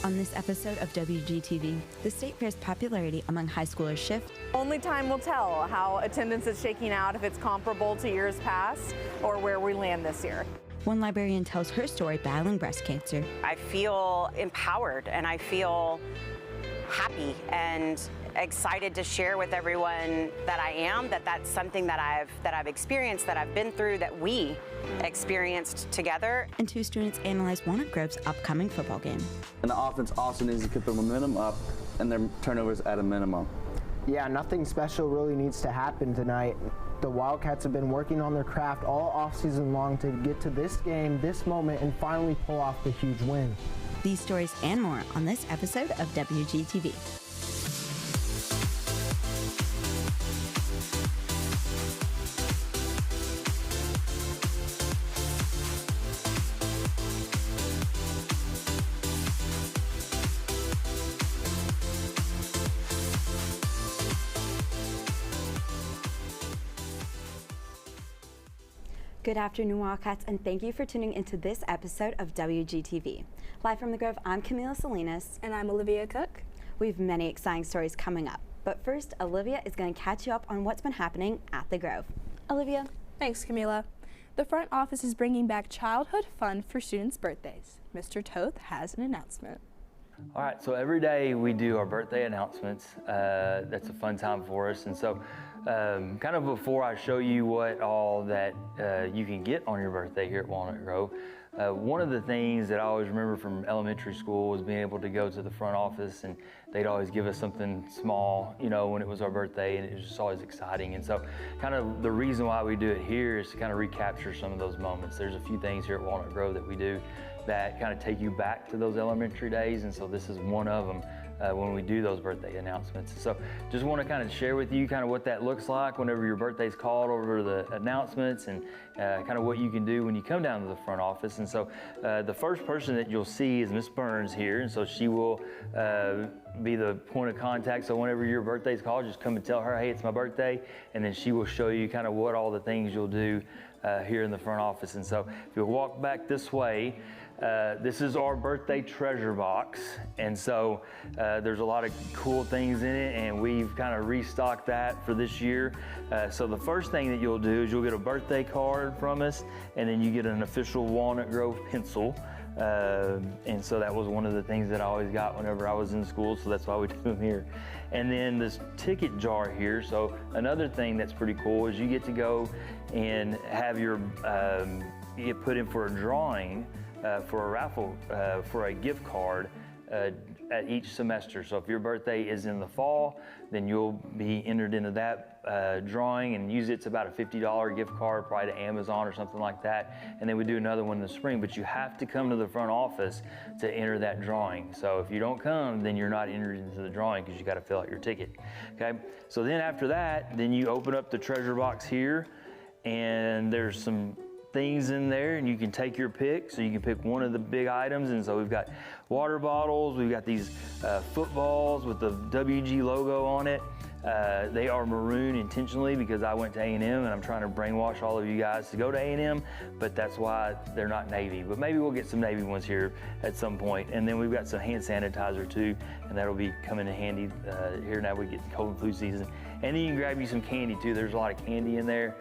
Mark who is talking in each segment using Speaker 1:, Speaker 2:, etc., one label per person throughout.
Speaker 1: On this episode of WGTV, the state fair's popularity among high schoolers shifts.
Speaker 2: Only time will tell how attendance is shaking out, if it's comparable to years past or where we land this year.
Speaker 1: One librarian tells her story battling breast cancer.
Speaker 3: I feel empowered and I feel happy and excited to share with everyone that I am, that's something that I've experienced, that I've been through, that we experienced together.
Speaker 1: And two students analyze Walnut Grove's upcoming football game.
Speaker 4: And the offense also needs to keep their momentum up and their turnovers at a minimum.
Speaker 5: Yeah, nothing special really needs to happen tonight. The Wildcats have been working on their craft all offseason long to get to this game, this moment, and finally pull off the huge win.
Speaker 1: These stories and more on this episode of WGTV. Good afternoon, Wildcats, and thank you for tuning into this episode of WGTV. Live from the Grove, I'm Camila Salinas.
Speaker 6: And I'm Olivia Cook.
Speaker 1: We have many exciting stories coming up. But first, Olivia is going to catch you up on what's been happening at the Grove. Olivia.
Speaker 6: Thanks, Camila. The front office is bringing back childhood fun for students' birthdays. Mr. Toth has an announcement.
Speaker 7: All right, so every day we do our birthday announcements. That's a fun time for us. And so kind of before I show you what all that you can get on your birthday here at Walnut Grove, one of the things that I always remember from elementary school was being able to go to the front office and they'd always give us something small, you know, when it was our birthday, and it was just always exciting. And so kind of the reason why we do it here is to kind of recapture some of those moments. There's a few things here at Walnut Grove that we do that kind of take you back to those elementary days, and so this is one of them when we do those birthday announcements. So just want to kind of share with you kind of what that looks like whenever your birthday's called over the announcements, and kind of what you can do when you come down to the front office. And so the first person that you'll see is Miss Burns here, and so she will be the point of contact. So whenever your birthday's called, just come and tell her, hey, it's my birthday, and then she will show you kind of what all the things you'll do here in the front office. And so if you'll walk back this way, this is our birthday treasure box, and so there's a lot of cool things in it, and we've kind of restocked that for this year. So the first thing that you'll do is you'll get a birthday card from us, and then you get an official Walnut Grove pencil. And so that was one of the things that I always got whenever I was in school, so that's why we do them here. And then this ticket jar here, so another thing that's pretty cool is you get to go and have your, you get put in for a drawing for a raffle for a gift card at each semester. So if your birthday is in the fall, then you'll be entered into that drawing, and usually it's about a $50 gift card, probably to Amazon or something like that. And then we do another one in the spring, but you have to come to the front office to enter that drawing. So if you don't come, then you're not entered into the drawing because you got to fill out your ticket. Okay, so then after that, then you open up the treasure box here, and there's some things in there, and you can take your pick. So you can pick one of the big items, and so we've got water bottles, we've got these footballs with the WG logo on it. They are maroon intentionally because I went to A&M, and I'm trying to brainwash all of you guys to go to A&M, but that's why they're not Navy. But maybe we'll get some Navy ones here at some point. And then we've got some hand sanitizer too, and that'll be coming in handy here now we get cold and flu season. And then you can grab you some candy too. There's a lot of candy in there,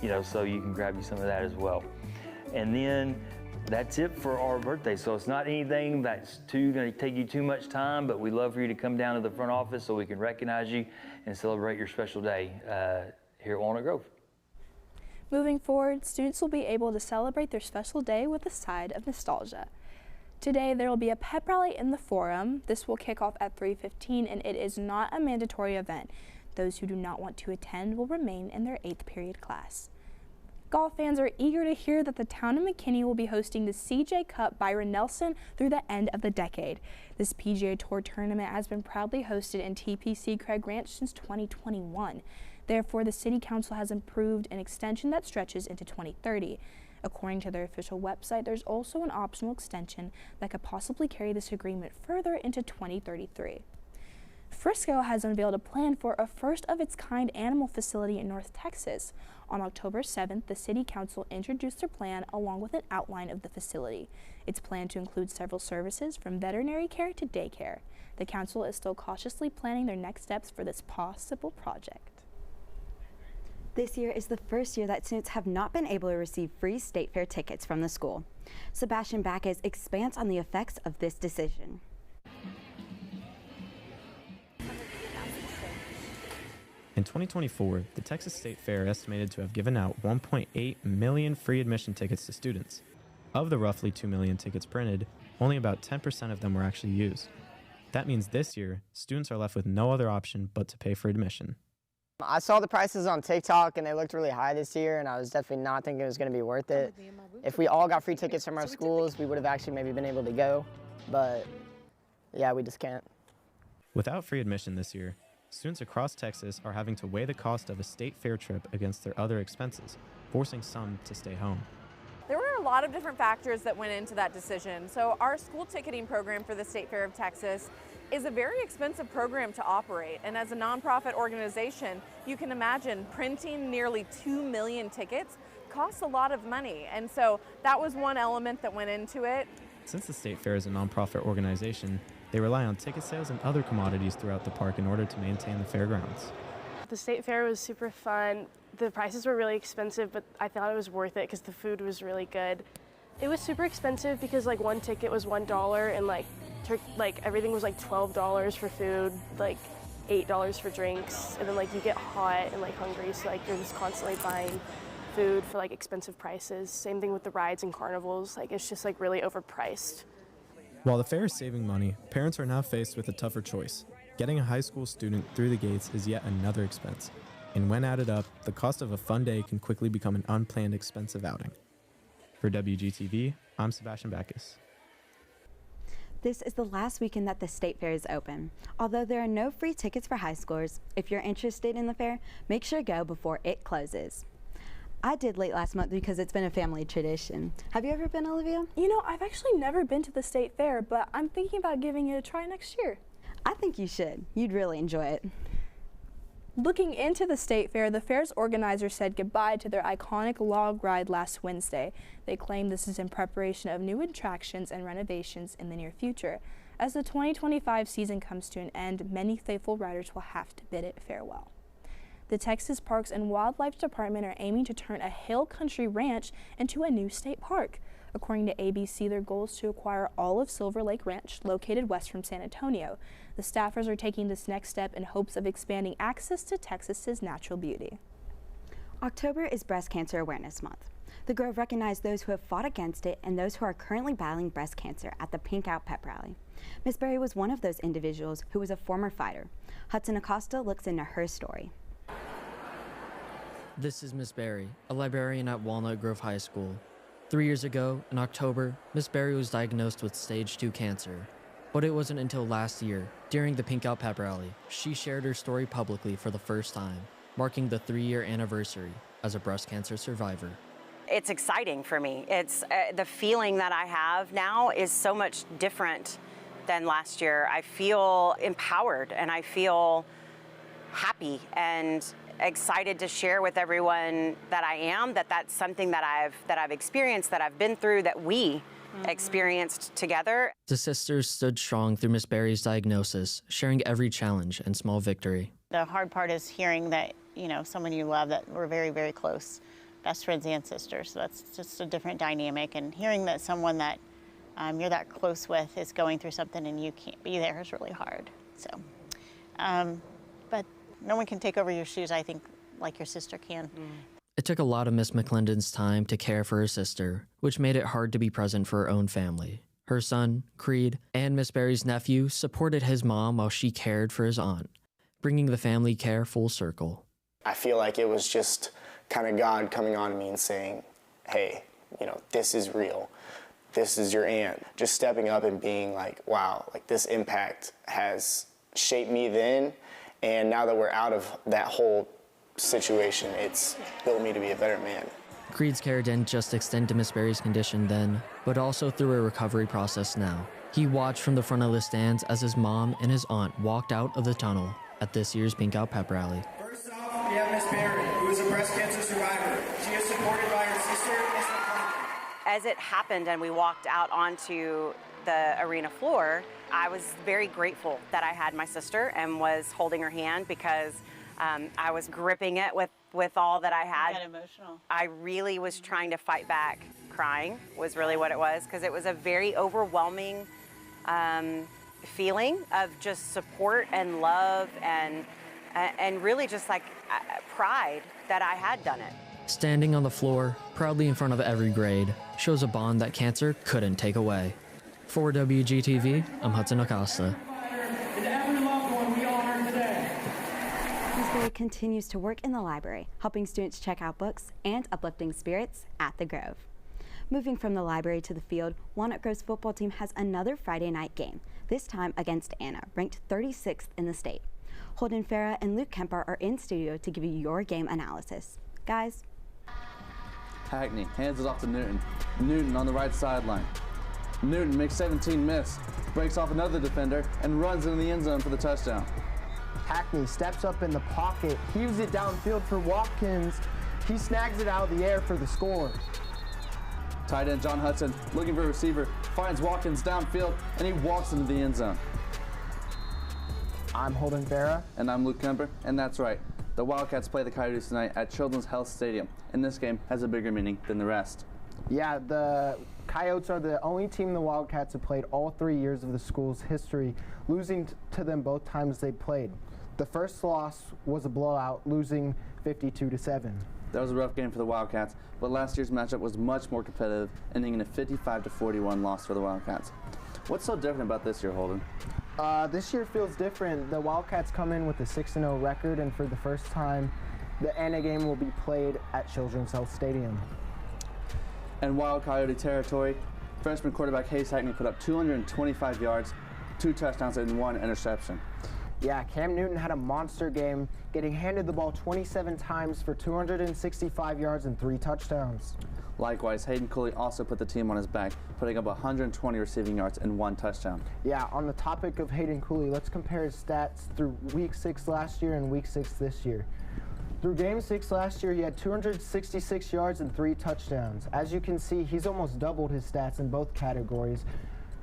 Speaker 7: you know, so you can grab you some of that as well. And then that's it for our birthday. So it's not anything that's going to take you too much time, but we'd love for you to come down to the front office so we can recognize you and celebrate your special day here at Walnut Grove.
Speaker 6: Moving forward, students will be able to celebrate their special day with a side of nostalgia. Today there will be a pep rally in the Forum. This will kick off at 3:15, and it is not a mandatory event. Those who do not want to attend will remain in their 8th period class. Golf fans are eager to hear that the town of McKinney will be hosting the CJ Cup Byron Nelson through the end of the decade. This PGA Tour tournament has been proudly hosted in TPC Craig Ranch since 2021. Therefore, the City Council has approved an extension that stretches into 2030. According to their official website, there's also an optional extension that could possibly carry this agreement further into 2033. Frisco has unveiled a plan for a first-of-its-kind animal facility in North Texas. On October 7th, the City Council introduced their plan along with an outline of the facility. It's planned to include several services from veterinary care to daycare. The council is still cautiously planning their next steps for this possible project.
Speaker 1: This year is the first year that students have not been able to receive free state fair tickets from the school. Sebastian Backus expands on the effects of this decision.
Speaker 8: In 2024, the Texas State Fair estimated to have given out 1.8 million free admission tickets to students. Of the roughly 2 million tickets printed, only about 10% of them were actually used. That means this year, students are left with no other option but to pay for admission.
Speaker 9: I saw the prices on TikTok and they looked really high this year, and I was definitely not thinking it was going to be worth it. If we all got free tickets from our schools, we would have actually maybe been able to go, but yeah, we just can't.
Speaker 8: Without free admission this year, students across Texas are having to weigh the cost of a state fair trip against their other expenses, forcing some to stay home.
Speaker 2: There were a lot of different factors that went into that decision. So our school ticketing program for the State Fair of Texas is a very expensive program to operate. And as a nonprofit organization, you can imagine printing nearly 2 million tickets costs a lot of money. And so that was one element that went into it.
Speaker 8: Since the State Fair is a nonprofit organization, they rely on ticket sales and other commodities throughout the park in order to maintain the fairgrounds.
Speaker 10: The State Fair was super fun. The prices were really expensive, but I thought it was worth it because the food was really good. It was super expensive because like one ticket was $1 and like everything was like $12 for food, like $8 for drinks, and then like you get hot and like hungry, so like you're just constantly buying food for like expensive prices. Same thing with the rides and carnivals, like it's just like really overpriced.
Speaker 8: While the fair is saving money, parents are now faced with a tougher choice. Getting a high school student through the gates is yet another expense. And when added up, the cost of a fun day can quickly become an unplanned expensive outing. For WGTV, I'm Sebastian Backus.
Speaker 1: This is the last weekend that the State Fair is open. Although there are no free tickets for high schoolers, if you're interested in the fair, make sure to go before it closes. I did late last month because it's been a family tradition. Have you ever been, Olivia?
Speaker 6: You know, I've actually never been to the State Fair, but I'm thinking about giving it a try next year.
Speaker 1: I think you should. You'd really enjoy it.
Speaker 6: Looking into the State Fair, the fair's organizers said goodbye to their iconic log ride last Wednesday. They claim this is in preparation of new attractions and renovations in the near future. As the 2025 season comes to an end, many faithful riders will have to bid it farewell. The Texas Parks and Wildlife Department are aiming to turn a hill country ranch into a new state park. According to ABC, their goal is to acquire all of Silver Lake Ranch, located west from San Antonio. The staffers are taking this next step in hopes of expanding access to Texas's natural beauty.
Speaker 1: October is Breast Cancer Awareness Month. The Grove recognized those who have fought against it and those who are currently battling breast cancer at the Pink Out Pep Rally. Miss Berry was one of those individuals who was a former fighter. Hudson Acosta looks into her story.
Speaker 11: This is Miss Berry, a librarian at Walnut Grove High School. 3 years ago, in October, Miss Berry was diagnosed with stage 2 cancer. But it wasn't until last year, during the Pink Out Pep Rally, she shared her story publicly for the first time, marking the 3-year anniversary as a breast cancer survivor.
Speaker 3: It's exciting for me. It's the feeling that I have now is so much different than last year. I feel empowered and I feel happy and excited to share with everyone that I am, that's something that I've experienced, that I've been through, that we experienced together.
Speaker 11: The sisters stood strong through Miss Berry's diagnosis, sharing every challenge and small victory.
Speaker 12: The hard part is hearing that, you know, someone you love, that we're very, very close, best friends and sisters. So that's just a different dynamic. And hearing that someone that you're that close with is going through something and you can't be there is really hard. So, but no one can take over your shoes, I think, like your sister can.
Speaker 11: It took a lot of Miss McClendon's time to care for her sister, which made it hard to be present for her own family. Her son, Creed, and Miss Berry's nephew supported his mom while she cared for his aunt, bringing the family care full circle.
Speaker 13: I feel like it was just kind of God coming on me and saying, hey, you know, this is real. This is your aunt. Just stepping up and being like, wow, like this impact has shaped me then. And now that we're out of that whole situation, it's built me to be a better man.
Speaker 11: Creed's care didn't just extend to Miss Berry's condition then, but also through a recovery process now. He watched from the front of the stands as his mom and his aunt walked out of the tunnel at this year's Pink Out Pep Rally.
Speaker 14: First off, we have Miss Berry, who is a breast cancer survivor. She is supported by her sister, Miss McConnell.
Speaker 3: As it happened and we walked out onto the arena floor, I was very grateful that I had my sister and was holding her hand because I was gripping it with all that I had.
Speaker 12: You got emotional.
Speaker 3: I really was trying to fight back. Crying was really what it was, because it was a very overwhelming feeling of just support and love and really just like pride that I had done it.
Speaker 11: Standing on the floor, proudly in front of every grade, shows a bond that cancer couldn't take away. For WGTV, I'm Hudson Acosta.
Speaker 14: And every loved one we honor today.
Speaker 1: Miss Berry continues to work in the library, helping students check out books and uplifting spirits at the Grove. Moving from the library to the field, Walnut Grove's football team has another Friday night game, this time against Anna, ranked 36th in the state. Holden Farah and Luke Kemper are in studio to give you your game analysis. Guys.
Speaker 4: Hackney hands it off to Newton. Newton on the right sideline. Newton makes 17 miss, breaks off another defender, and runs into the end zone for the touchdown.
Speaker 5: Hackney steps up in the pocket, heaves it downfield for Watkins. He snags it out of the air for the score.
Speaker 4: Tight end John Hudson, looking for a receiver, finds Watkins downfield, and he walks into the end zone.
Speaker 5: I'm Holden Farah.
Speaker 4: And I'm Luke Kemper, and that's right. The Wildcats play the Coyotes tonight at Children's Health Stadium, and this game has a bigger meaning than the rest.
Speaker 5: Yeah, the Coyotes are the only team the Wildcats have played all 3 years of the school's history, losing to them both times they played. The first loss was a blowout, losing 52-7.
Speaker 4: That was a rough game for the Wildcats, but last year's matchup was much more competitive, ending in a 55-41 loss for the Wildcats. What's so different about this year, Holden?
Speaker 5: This year feels different. The Wildcats come in with a 6-0 record, and for the first time, the Anna game will be played at Children's Health Stadium.
Speaker 4: In Wild Coyote territory, freshman quarterback Hayes Hackney put up 225 yards, 2 touchdowns, and 1 interception.
Speaker 5: Yeah, Cam Newton had a monster game, getting handed the ball 27 times for 265 yards and 3 touchdowns.
Speaker 4: Likewise, Hayden Cooley also put the team on his back, putting up 120 receiving yards and 1 touchdown.
Speaker 5: Yeah, on the topic of Hayden Cooley, let's compare his stats through Week 6 last year and Week 6 this year. Through Game 6 last year, he had 266 yards and 3 touchdowns. As you can see, he's almost doubled his stats in both categories,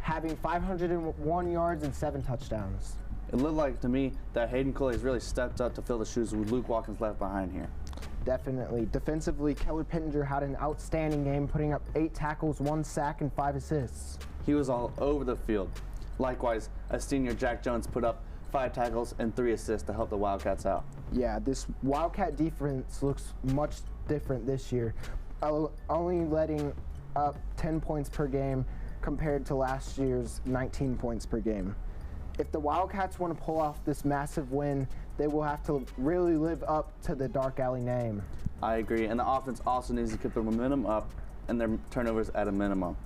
Speaker 5: having 501 yards and 7 touchdowns.
Speaker 4: It looked like to me that Hayden Cooley has really stepped up to fill the shoes Luke Watkins left behind here.
Speaker 5: Definitely. Defensively, Keller Pittenger had an outstanding game, putting up 8 tackles, 1 sack, and 5 assists.
Speaker 4: He was all over the field. Likewise, a senior Jack Jones put up 5 tackles and 3 assists to help the Wildcats out.
Speaker 5: Yeah, this Wildcat defense looks much different this year, only letting up 10 points per game compared to last year's 19 points per game. If the Wildcats want to pull off this massive win, they will have to really live up to the Dark Alley name.
Speaker 4: I agree, and the offense also needs to keep their momentum up and their turnovers at a minimum.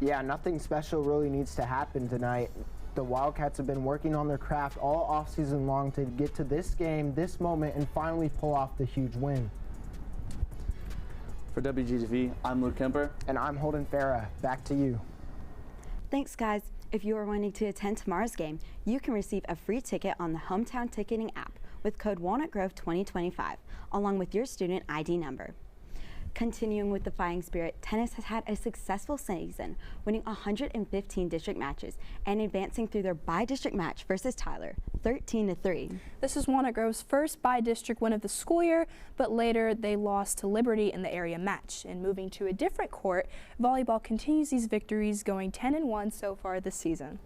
Speaker 5: Yeah, nothing special really needs to happen tonight. The Wildcats have been working on their craft all offseason long to get to this game, this moment, and finally pull off the huge win.
Speaker 4: For WGTV, I'm Luke Kemper.
Speaker 5: And I'm Holden Farah. Back to you.
Speaker 1: Thanks, guys. If you are wanting to attend tomorrow's game, you can receive a free ticket on the Hometown Ticketing app with code WalnutGrove2025, along with your student ID number. Continuing with the fighting spirit, tennis has had a successful season, winning 115 district matches and advancing through their bi-district match versus Tyler, 13-3.
Speaker 6: This is Walnut Grove's first bi-district win of the school year, but later they lost to Liberty in the area match. And moving to a different court, volleyball continues these victories, going 10-1 so far this season.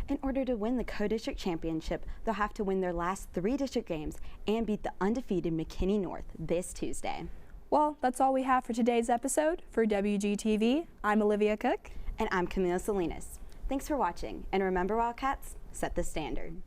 Speaker 1: In order to win the co-district championship, they'll have to win their last 3 district games and beat the undefeated McKinney North this Tuesday.
Speaker 6: Well, that's all we have for today's episode. For WGTV, I'm Olivia Cook.
Speaker 1: And I'm Camila Salinas. Thanks for watching, and remember, Wildcats, set the standard.